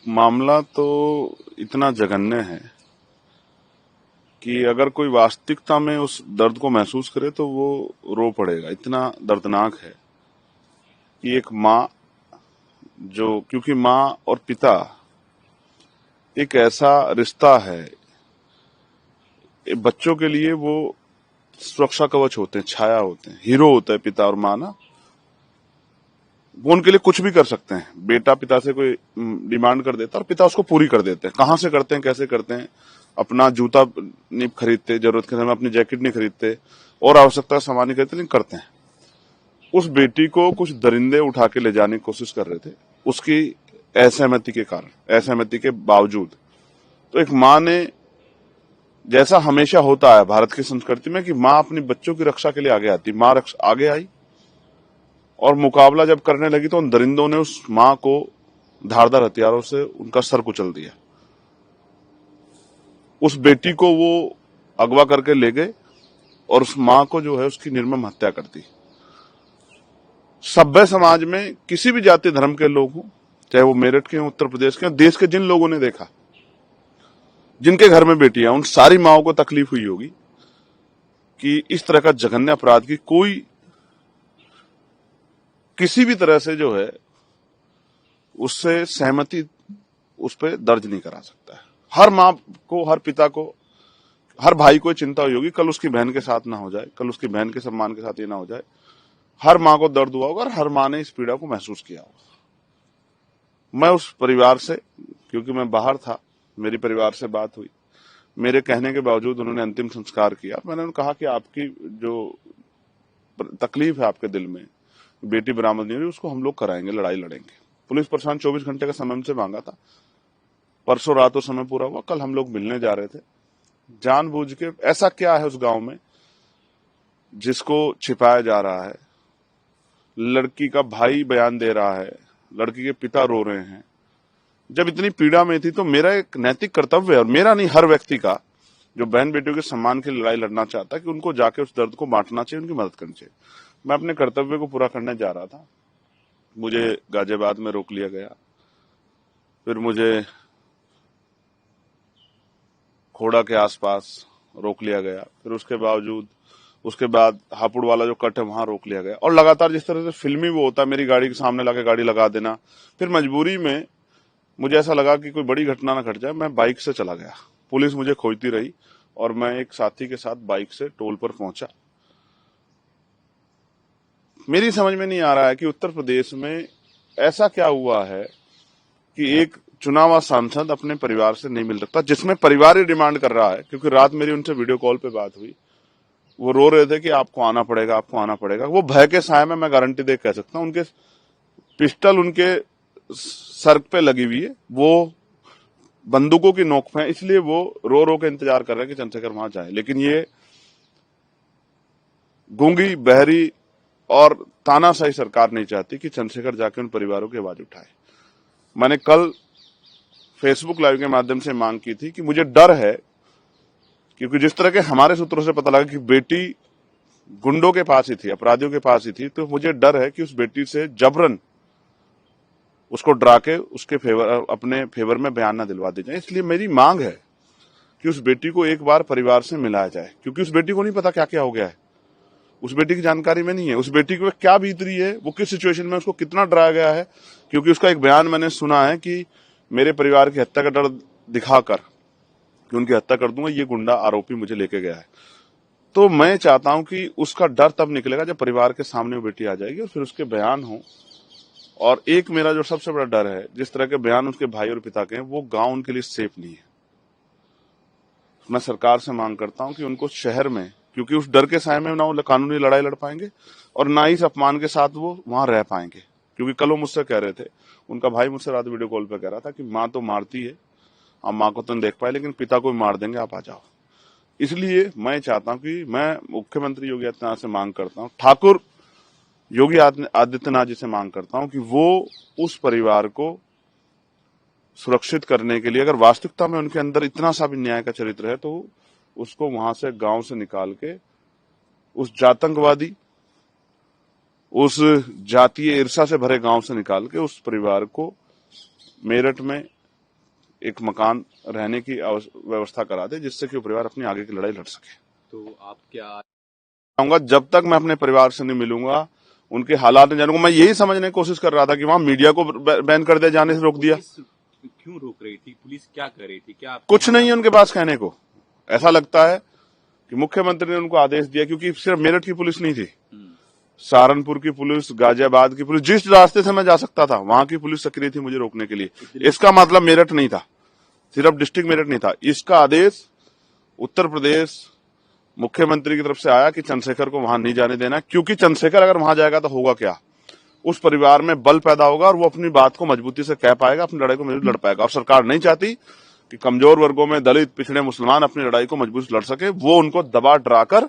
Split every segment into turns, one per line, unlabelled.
मामला तो इतना जघन्य है कि अगर कोई वास्तविकता में उस दर्द को महसूस करे तो वो रो पड़ेगा। इतना दर्दनाक है कि एक माँ क्योंकि माँ और पिता एक ऐसा रिश्ता है, बच्चों के लिए वो सुरक्षा कवच होते हैं, छाया होते हैं, हीरो होता है पिता और माँ ना। वो उनके लिए कुछ भी कर सकते हैं। बेटा पिता से कोई डिमांड कर देता है और पिता उसको पूरी कर देते हैं। कहाँ से करते हैं, कैसे करते हैं? अपना जूता नहीं खरीदते, जरूरत के समय अपनी जैकेट नहीं खरीदते और आवश्यकता सामान नहीं खरीदते, लेकिन करते हैं। उस बेटी को कुछ दरिंदे उठा के ले जाने की कोशिश कर रहे थे, उसकी असहमति के कारण, असहमति के बावजूद। तो एक माँ ने, जैसा हमेशा होता है भारत की संस्कृति में कि माँ अपने बच्चों की रक्षा के लिए आगे आती, माँ आगे आई और मुकाबला जब करने लगी तो उन दरिंदों ने उस माँ को धारदार हथियारों से उनका सर कुचल दिया। उस बेटी को वो अगवा करके ले गए और उस माँ को जो है उसकी निर्मम हत्या कर दी। सभ्य समाज में किसी भी जाति धर्म के लोग हों, चाहे वो मेरठ के हों, उत्तर प्रदेश के, देश के जिन लोगों ने देखा, जिनके घर में बेटियां, उन सारी माओं को तकलीफ हुई होगी कि इस तरह का जघन्य अपराध की कोई किसी भी तरह से जो है उससे सहमति उस पर दर्ज नहीं करा सकता है। हर माँ को, हर पिता को, हर भाई को चिंता हुई होगी कल उसकी बहन के साथ ना हो जाए, कल उसकी बहन के सम्मान के साथ ये ना हो जाए। हर माँ को दर्द हुआ होगा और हर माँ ने इस पीड़ा को महसूस किया होगा। मैं उस परिवार से, क्योंकि मैं बाहर था, मेरी परिवार से बात हुई, मेरे कहने के बावजूद उन्होंने अंतिम संस्कार किया। मैंने उन्हें कहा कि आपकी जो तकलीफ है आपके दिल में, बेटी बरामद नहीं हुई, उसको हम लोग कराएंगे, लड़ाई लड़ेंगे। पुलिस प्रशासन 24 घंटे का समय हमसे मांगा था। परसों रात वो समय पूरा हुआ, कल हम लोग मिलने जा रहे थे। जानबूझ के ऐसा क्या है उस गांव में जिसको छिपाया जा रहा है? लड़की का भाई बयान दे रहा है, लड़की के पिता रो रहे हैं। जब इतनी पीड़ा में थी तो मेरा एक नैतिक कर्तव्य है, और मेरा नहीं, हर व्यक्ति का जो बहन बेटियों के सम्मान की लड़ाई लड़ना चाहता है, कि उनको जाके उस दर्द को बांटना चाहिए, उनकी मदद करनी चाहिए। मैं अपने कर्तव्य को पूरा करने जा रहा था, मुझे गाजियाबाद में रोक लिया गया, फिर मुझे खोड़ा के आसपास रोक लिया गया, फिर उसके बाद हापुड़ वाला जो कट है वहां रोक लिया गया, और लगातार जिस तरह से फिल्मी वो होता है, मेरी गाड़ी के सामने लाके गाड़ी लगा देना। फिर मजबूरी में मुझे ऐसा लगा कि कोई बड़ी घटना ना घट जाए, मैं बाइक से चला गया। पुलिस मुझे खोजती रही और मैं एक साथी के साथ बाइक से टोल पर पहुंचा। मेरी समझ में नहीं आ रहा है कि उत्तर प्रदेश में ऐसा क्या हुआ है कि एक चुना हुआ सांसद अपने परिवार से नहीं मिल सकता, जिसमें परिवार ही डिमांड कर रहा है। क्योंकि रात मेरी उनसे वीडियो कॉल पे बात हुई, वो रो रहे थे कि आपको आना पड़ेगा, आपको आना पड़ेगा। वो भय के साए में, मैं गारंटी दे कह सकता हूं, उनके पिस्टल उनके सर पे लगी हुई है, वो बंदूकों की नोक पे है, इसलिए वो रो रो के इंतजार कर रहे हैं कि चंद्रशेखर वहां जाए। लेकिन ये गूंगी, बहरी और तानाशाही सरकार नहीं चाहती कि चंद्रशेखर जाके उन परिवारों की आवाज उठाए। मैंने कल फेसबुक लाइव के माध्यम से मांग की थी कि मुझे डर है, क्योंकि जिस तरह के हमारे सूत्रों से पता लगा कि बेटी गुंडों के पास ही थी, अपराधियों के पास ही थी, तो मुझे डर है कि उस बेटी से जबरन उसको डरा के उसके अपने फेवर में बयान न दिलवा दी जाए। इसलिए मेरी मांग है कि उस बेटी को एक बार परिवार से मिलाया जाए, क्योंकि उस बेटी को नहीं पता क्या क्या हो गया है, उस बेटी की जानकारी में नहीं है, उस बेटी को क्या बीत रही है, वो किस सिचुएशन में उसको कितना डराया गया है। क्योंकि उसका एक बयान मैंने सुना है कि मेरे परिवार की हत्या का डर दिखाकर कि उनकी हत्या कर दूंगा, ये गुंडा आरोपी मुझे लेके गया है। तो मैं चाहता हूं कि उसका डर तब निकलेगा जब परिवार के सामने वो बेटी आ जाएगी और फिर उसके बयान हो। और एक मेरा जो सबसे बड़ा डर है, जिस तरह के बयान उसके भाई और पिता के हैं, वो गांव उनके लिए सेफ नहीं है। मैं सरकार से मांग करता हूं कि उनको शहर में, क्योंकि उस डर के साए में ना वो कानूनी लड़ाई लड़ पाएंगे और ना ही इस अपमान के साथ वो वहां रह पाएंगे। क्योंकि कल वो मुझसे कह रहे थे, उनका भाई मुझसे रात वीडियो कॉल पे कह रहा था कि माँ तो मारती है, आप माँ को तो नहीं देख पाए, लेकिन पिता को भी मार देंगे, आप आ जाओ। इसलिए मैं चाहता हूं कि मैं मुख्यमंत्री योगी आदित्यनाथ से मांग करता हूं, ठाकुर योगी आदित्यनाथ जी से मांग करता हूं कि वो उस परिवार को सुरक्षित करने के लिए, अगर वास्तविकता में उनके अंदर इतना सा भी न्याय का चरित्र है, तो उसको वहां से, गांव से निकाल के, उस जातंकवादी, उस जातीय ईर्षा से भरे गांव से निकाल के उस परिवार को मेरठ में एक मकान रहने की व्यवस्था करा दे, जिससे कि वो परिवार अपनी आगे की लड़ाई लड़ सके।
तो आप क्या
चाहूंगा, जब तक मैं अपने परिवार से नहीं मिलूंगा, उनके हालात नहीं जानूंगा। मैं यही समझने की कोशिश कर रहा था कि वहां मीडिया को बैन कर दिया, जाने से रोक दिया।
क्यों रोक रही थी? पुलिस क्या कर रही थी? क्या
कुछ नहीं है उनके पास कहने को। ऐसा लगता है कि मुख्यमंत्री ने उनको आदेश दिया, क्योंकि सिर्फ मेरठ की पुलिस नहीं थी, सहारनपुर की पुलिस, गाजियाबाद की पुलिस, जिस रास्ते से मैं जा सकता था वहां की पुलिस सक्रिय थी मुझे रोकने के लिए। इसका मतलब मेरठ नहीं था, सिर्फ डिस्ट्रिक्ट मेरठ नहीं था। इसका आदेश उत्तर प्रदेश मुख्यमंत्री की तरफ से आया कि चंद्रशेखर को वहां नहीं जाने देना, क्योंकि चंद्रशेखर अगर वहां जाएगा तो होगा क्या, उस परिवार में बल पैदा होगा और वो अपनी बात को मजबूती से कह पाएगा, अपनी लड़ाई को मजबूत लड़ पाएगा। और सरकार नहीं चाहती कि कमजोर वर्गों में दलित, पिछड़े, मुसलमान अपनी लड़ाई को मजबूत लड़ सके। वो उनको दबा डराकर,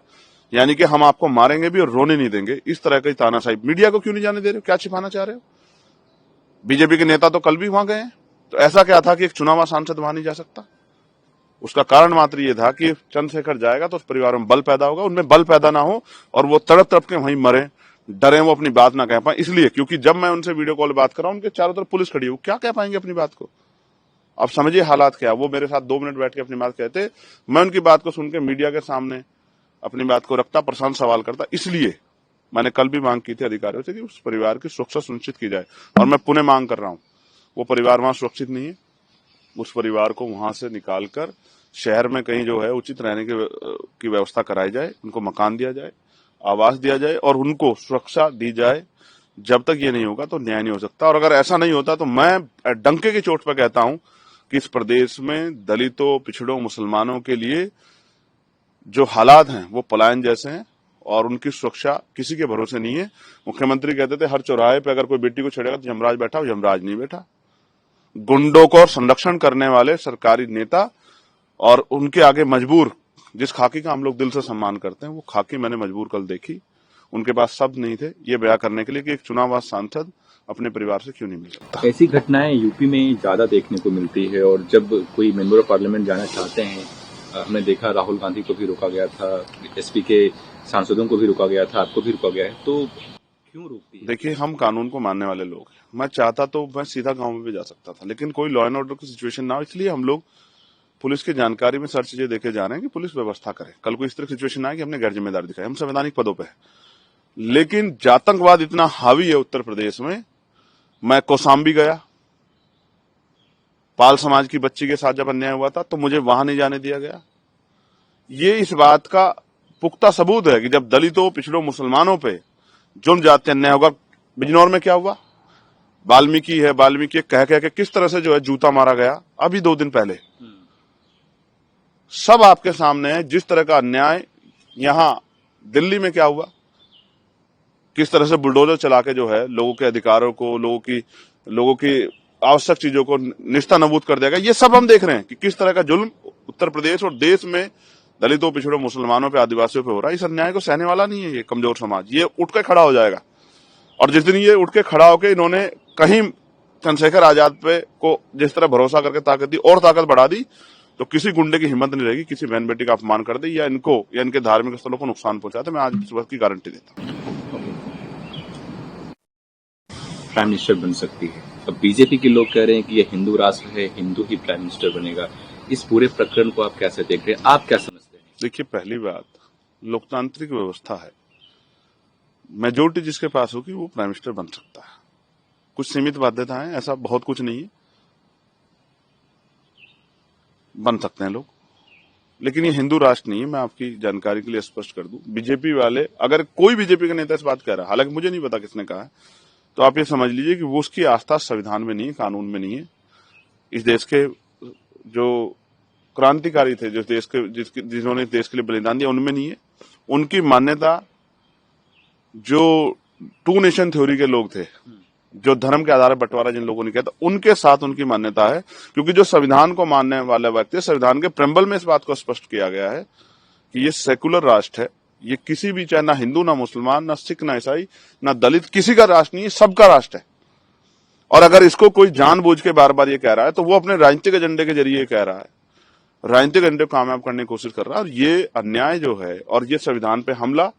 यानी कि हम आपको मारेंगे भी और रोने नहीं देंगे, इस तरह की तानाशाही। मीडिया को क्यों नहीं जाने दे रहे हो? क्या छिपाना चाह रहे हो? बीजेपी के नेता तो कल भी वहां गए हैं, तो ऐसा क्या था कि एक चुना हुआ सांसद वहां नहीं जा सकता? उसका कारण मात्र ये था कि चंद्रशेखर जाएगा तो उस परिवार में बल पैदा होगा, उनमें बल पैदा ना हो और वो तड़प तड़प के वहीं मरे, डरे, वो अपनी बात ना कह पाए। इसलिए क्योंकि जब मैं उनसे वीडियो कॉल बात कर रहा हूं, उनके चारों तरफ पुलिस खड़ी है, वो क्या कह पाएंगे अपनी बात को? अब समझिए हालात क्या। वो मेरे साथ 2 मिनट बैठ के अपनी बात कहते, मैं उनकी बात को सुनकर मीडिया के सामने अपनी बात को रखता, प्रशांत सवाल करता। इसलिए मैंने कल भी मांग की थी अधिकारियों से कि उस परिवार की सुरक्षा सुनिश्चित की जाए, और मैं पुनः मांग कर रहा हूं। वो परिवार वहां सुरक्षित नहीं है, उस परिवार को वहां से निकालकर शहर में कहीं जो है उचित रहने की व्यवस्था कराई जाए, उनको मकान दिया जाए, आवास दिया जाए और उनको सुरक्षा दी जाए। जब तक ये नहीं होगा तो न्याय नहीं हो सकता। और अगर ऐसा नहीं होता तो मैं डंके की चोट पर कहता हूं कि इस प्रदेश में दलितों, पिछड़ों, मुसलमानों के लिए जो हालात हैं वो पलायन जैसे हैं और उनकी सुरक्षा किसी के भरोसे नहीं है। मुख्यमंत्री कहते थे हर चौराहे पे अगर कोई बेटी को छेड़ेगा तो यमराज बैठा, यमराज नहीं बैठा। गुंडों को संरक्षण करने वाले सरकारी नेता और उनके आगे मजबूर, जिस खाकी का हम लोग दिल से सम्मान करते हैं, वो खाकी मैंने मजबूर कल देखी। उनके पास शब्द नहीं थे ये बयां करने के लिए कि एक चुनाव हुआ सांसद अपने परिवार से क्यों नहीं मिल सकता।
ऐसी घटनाएं यूपी में ज्यादा देखने को मिलती है और जब कोई मेंबर ऑफ पार्लियामेंट जाना चाहते हैं, हमने देखा राहुल गांधी को भी रोका गया था, एसपी के सांसदों को भी रोका गया था, आपको भी रोका गया है, तो क्यों रोकती है?
देखिए, हम कानून को मानने वाले लोग हैं। मैं चाहता तो मैं सीधा गांव में भी जा सकता था, लेकिन कोई लॉ एंड ऑर्डर की सिचुएशन ना हो, इसलिए हम लोग पुलिस की जानकारी में सर चीजें देखे जा रहे हैं कि पुलिस व्यवस्था करे। कल को इस तरह की सिचुएशन ना आए कि हमने गैर जिम्मेदारी दिखाई। हम संवैधानिक पदों पे है, लेकिन आतंकवाद इतना हावी है उत्तर प्रदेश में। मैं कौसाम्बी गया, पाल समाज की बच्ची के साथ जब अन्याय हुआ था तो मुझे वहां नहीं जाने दिया गया। ये इस बात का पुख्ता सबूत है कि जब दलितों, पिछड़ों, मुसलमानों पे जुर्म जाति अन्याय होगा। बिजनौर में क्या हुआ? वाल्मीकि है, वाल्मीकि कह कह के किस तरह से जो है जूता मारा गया अभी 2 दिन पहले। सब आपके सामने है। जिस तरह का अन्याय यहां दिल्ली में क्या हुआ, किस तरह से बुलडोजर चला के जो है लोगों के अधिकारों को, लोगों की आवश्यक चीजों को निस्ता नबूद कर देगा। ये सब हम देख रहे हैं कि किस तरह का जुल्म उत्तर प्रदेश और देश में दलितों, पिछड़ों, मुसलमानों पे, आदिवासियों पे हो रहा है। इस अन्याय को सहने वाला नहीं है ये कमजोर समाज। ये उठ के खड़ा हो जाएगा, और जिस दिन ये उठ के खड़ा होकर इन्होंने कहीं चंद्रशेखर आजाद पे को जिस तरह भरोसा करके ताकत दी और ताकत बढ़ा दी, तो किसी गुंडे की हिम्मत नहीं रहेगी किसी बहन बेटी का अपमान कर दे या इनको या इनके धार्मिक स्थलों को नुकसान पहुंचाते। मैं आज इस बात की गारंटी देता हूं।
प्राइम मिनिस्टर बन सकती है। अब बीजेपी के लोग कह रहे हैं कि ये हिंदू राष्ट्र है, हिंदू ही प्राइम मिनिस्टर बनेगा। इस पूरे प्रकरण को आप कैसे देख रहे हैं? आप क्या समझते हैं?
देखिए, पहली बात, लोकतांत्रिक व्यवस्था है, मेजोरिटी जिसके पास होगी वो प्राइम मिनिस्टर बन सकता है। कुछ सीमित बाध्यताएं, ऐसा बहुत कुछ नहीं है, बन सकते हैं लोग, लेकिन ये हिंदू राष्ट्र नहीं है। मैं आपकी जानकारी के लिए स्पष्ट कर दूं, बीजेपी वाले, अगर कोई बीजेपी का नेता इस बात कह रहा है, हालांकि मुझे नहीं पता किसने कहा है, तो आप ये समझ लीजिए कि वो उसकी आस्था संविधान में नहीं है, कानून में नहीं है। इस देश के जो क्रांतिकारी थे, जिस देश के जिन्होंने देश के लिए बलिदान दिया, उनमें नहीं है। उनकी मान्यता जो 2 नेशन थ्योरी के लोग थे, जो धर्म के आधार पर बंटवारा जिन लोगों ने किया था, उनके साथ उनकी मान्यता है। क्योंकि जो संविधान को मानने वाला व्यक्ति, संविधान के प्रेम्बल में इस बात को स्पष्ट किया गया है कि ये सेकुलर राष्ट्र है। ये किसी भी, चाहे ना हिंदू, ना मुसलमान, ना सिख, ना ईसाई, ना दलित, किसी का राष्ट्र नहीं है, सबका राष्ट्र है। और अगर इसको कोई जानबूझ के बार बार ये कह रहा है तो वो अपने राजनीतिक एजेंडे के जरिए कह रहा है, राजनीतिक एजेंडे को कामयाब करने की कोशिश कर रहा है। और ये अन्याय जो है और ये संविधान पे हमला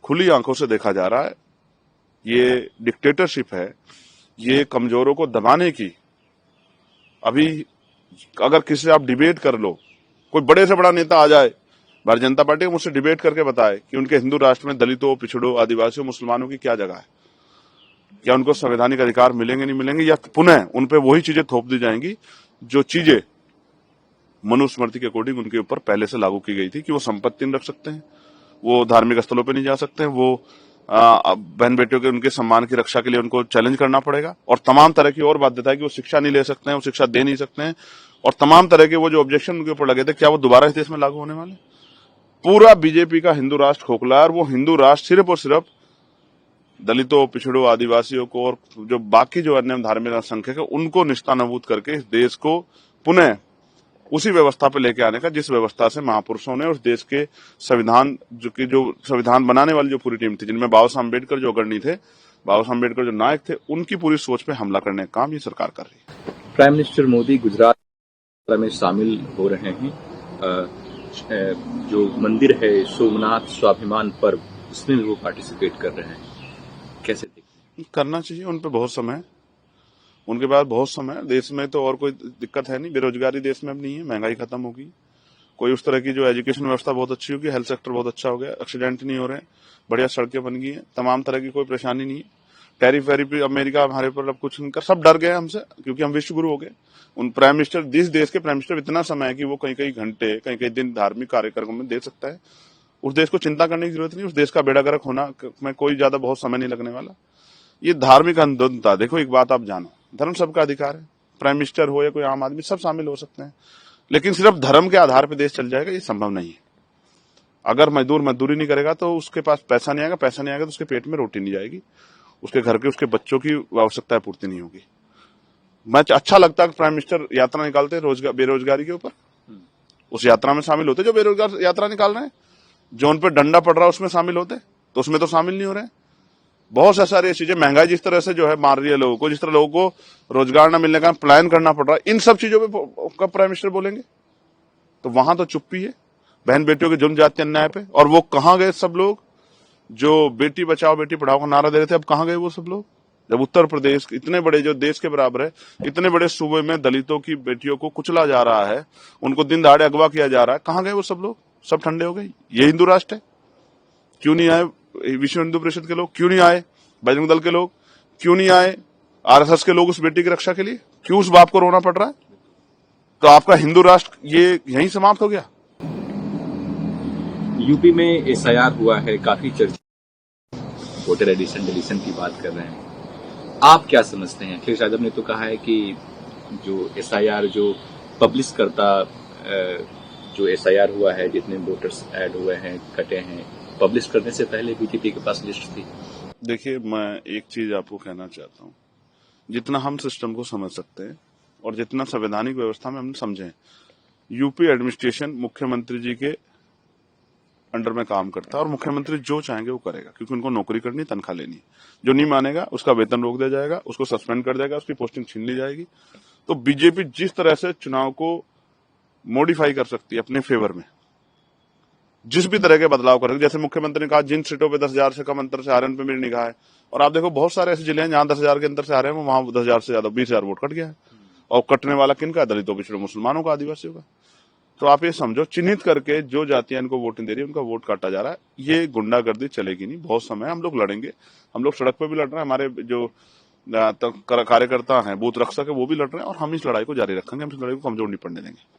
खुली आंखों से देखा जा रहा है। ये डिक्टेटरशिप है, ये कमजोरों को दबाने की। अभी अगर किसी से आप डिबेट कर लो, कोई बड़े से बड़ा नेता आ जाए भारतीय जनता पार्टी, मुझसे डिबेट करके बताए कि उनके हिंदू राष्ट्र में दलितों, पिछड़ों, आदिवासियों, मुसलमानों की क्या जगह है, क्या उनको संवैधानिक अधिकार मिलेंगे नहीं मिलेंगे, या पुनः उन पे वही चीजें थोप दी जाएंगी जो चीजें मनुस्मृति के अकॉर्डिंग उनके ऊपर पहले से लागू की गई थी कि वो संपत्ति नहीं रख सकते हैं, वो धार्मिक स्थलों पर नहीं जा सकते हैं, वो बहन बेटियों के उनके सम्मान की रक्षा के लिए उनको चैलेंज करना पड़ेगा, और तमाम तरह की और बाध्यता है कि वो शिक्षा नहीं ले सकते हैं, वो शिक्षा दे नहीं सकते हैं, और तमाम तरह के वो जो ऑब्जेक्शन उनके ऊपर लगे थे, क्या वो दोबारा इस देश में लागू होने वाले? पूरा बीजेपी का हिंदू राष्ट्र खोखला है, और वो हिंदू राष्ट्र सिर्फ और सिर्फ दलितों, पिछड़ों, आदिवासियों को और जो बाकी जो अन्य धार्मिक अल्पसंख्यक है उनको निस्तानाबूद करके इस देश को पुनः उसी व्यवस्था पर लेके आने का जिस व्यवस्था से महापुरुषों ने उस देश के संविधान जो संविधान बनाने वाली जो पूरी टीम थी, जिनमें बाबा साहब अम्बेडकर जो अग्रणी थे, बाबा साहब अम्बेडकर जो नायक थे, उनकी पूरी सोच पे हमला करने का काम ये सरकार कर रही है।
प्राइम मिनिस्टर मोदी गुजरात में शामिल हो रहे हैं। जो मंदिर है सोमनाथ स्वाभिमान पर्व, उसमें भी वो पार्टिसिपेट कर रहे हैं, कैसे देखते हैं?
करना चाहिए, उन पे बहुत समय है, उनके पास बहुत समय है। देश में तो और कोई दिक्कत है नहीं, बेरोजगारी देश में अब नहीं है, महंगाई खत्म होगी, कोई उस तरह की जो एजुकेशन व्यवस्था बहुत अच्छी होगी, हेल्थ सेक्टर बहुत अच्छा हो गया, एक्सीडेंट नहीं हो रहे हैं, बढ़िया सड़कें बन गई हैं, तमाम तरह की कोई परेशानी नहीं है। टैरिफ वैरिफ अमेरिका हमारे पर अब कुछ नहीं कर, सब डर गए हमसे क्योंकि हम विश्व गुरु हो गए। उन प्राइम मिनिस्टर, जिस देश के प्राइम मिनिस्टर इतना समय है कि वो कई कई घंटे, कई कई दिन धार्मिक कार्यक्रम में दे सकता है, उस देश को चिंता करने की जरूरत नहीं, उस देश का बेड़ा गर्क होना में कोई ज्यादा बहुत समय नहीं लगने वाला। ये धार्मिक अंधता, देखो एक बात आप जानो, धर्म सबका अधिकार है, प्राइम मिनिस्टर हो या कोई आम आदमी, सब शामिल हो सकते हैं, लेकिन सिर्फ धर्म के आधार पर देश चल जाएगा ये संभव नहीं है। अगर मजदूर मजदूरी नहीं करेगा तो उसके पास पैसा नहीं आएगा, पैसा नहीं आएगा तो उसके पेट में रोटी नहीं जाएगी, उसके घर के उसके बच्चों की आवश्यकताएं पूर्ति नहीं होगी। मैं अच्छा लगता है कि प्राइम मिनिस्टर यात्रा निकालते बेरोजगारी के ऊपर, उस यात्रा में शामिल होते जो बेरोजगार यात्रा निकाल रहे हैं, जो उन पर डंडा पड़ रहा है उसमें शामिल होते, तो उसमें तो शामिल नहीं हो रहे हैं। बहुत सा सारी चीजें, महंगाई जिस तरह से जो है मार रही है लोगों को, जिस तरह लोगों को रोजगार न मिलने का प्लान करना पड़ रहा है, इन सब चीजों पे कब प्राइम मिनिस्टर बोलेंगे? तो वहां तो चुप्पी है बहन बेटियों के जुल्म जाति अन्याय पे। और वो कहां गए सब लोग जो बेटी बचाओ बेटी पढ़ाओ का नारा दे रहे थे? अब कहां गए वो सब लोग? जब उत्तर प्रदेश इतने बड़े, जो देश के बराबर है, इतने बड़े सूबे में दलितों की बेटियों को कुचला जा रहा है, उनको दिन दहाड़े अगवा किया जा रहा है, कहां गए वो सब लोग? सब ठंडे हो गए। ये हिंदू राष्ट्र है? क्यों नहीं आए विश्व हिंदू परिषद के लोग? क्यों नहीं आए बजरंग दल के लोग? क्यों नहीं आए आरएसएस के लोग उस बेटी की रक्षा के लिए? क्यों उस बाप को रोना पड़ रहा है? तो आपका हिंदू राष्ट्र ये यहीं समाप्त हो गया।
यूपी में एसआईआर हुआ है, काफी चर्चा, वोटर एडिशन डिलीशन की बात कर रहे हैं, आप क्या समझते हैं? अखिलेश यादव ने तो कहा है कि जो एसआईआर जो पब्लिश करता, जो एसआईआर हुआ है, जितने वोटर्स ऐड हुए हैं, कटे हैं, पब्लिश करने से पहले बीजेपी के पास लिस्ट थी।
देखिए, मैं एक चीज आपको कहना चाहता हूं, जितना हम सिस्टम को समझ सकते हैं और जितना संवैधानिक व्यवस्था में हम समझें, यूपी एडमिनिस्ट्रेशन मुख्यमंत्री जी के अंडर में काम करता है और मुख्यमंत्री जो चाहेंगे वो करेगा, क्योंकि उनको नौकरी करनी, तनख्वाह लेनी। जो नहीं मानेगा उसका वेतन रोक दिया जाएगा, उसको सस्पेंड कर देगा, उसकी पोस्टिंग छीन ली जाएगी। तो बीजेपी जिस तरह से चुनाव को मॉडिफाई कर सकती है अपने फेवर में, जिस भी तरह के बदलाव करेंगे, जैसे मुख्यमंत्री ने कहा जिन सीटों पे 10,000 से कम अंतर से आ रहे हैं उन पे मेरी निगाह है, और आप देखो बहुत सारे ऐसे जिले हैं जहां 10,000 के अंतर से आ रहे हैं, वहां 10,000 से ज्यादा 20,000 वोट कट गया है, और कटने वाला किनका? दलितों, पिछड़ों, मुसलमानों का, आदिवासियों का। तो आप ये समझो, चिन्हित करके जो जातियां इनको वोट नहीं दे रही उनका वोट काटा जा रहा है। ये गुंडागर्दी चलेगी नहीं, बहुत समय हम लोग लड़ेंगे, हम लोग सड़क पे भी लड़ रहे हैं, हमारे जो कार्यकर्ता हैं, बूथ रक्षक है, वो भी लड़ रहे हैं, और हम इस लड़ाई को जारी रखेंगे, हम इस लड़ाई को कमजोर नहीं पड़ने देंगे।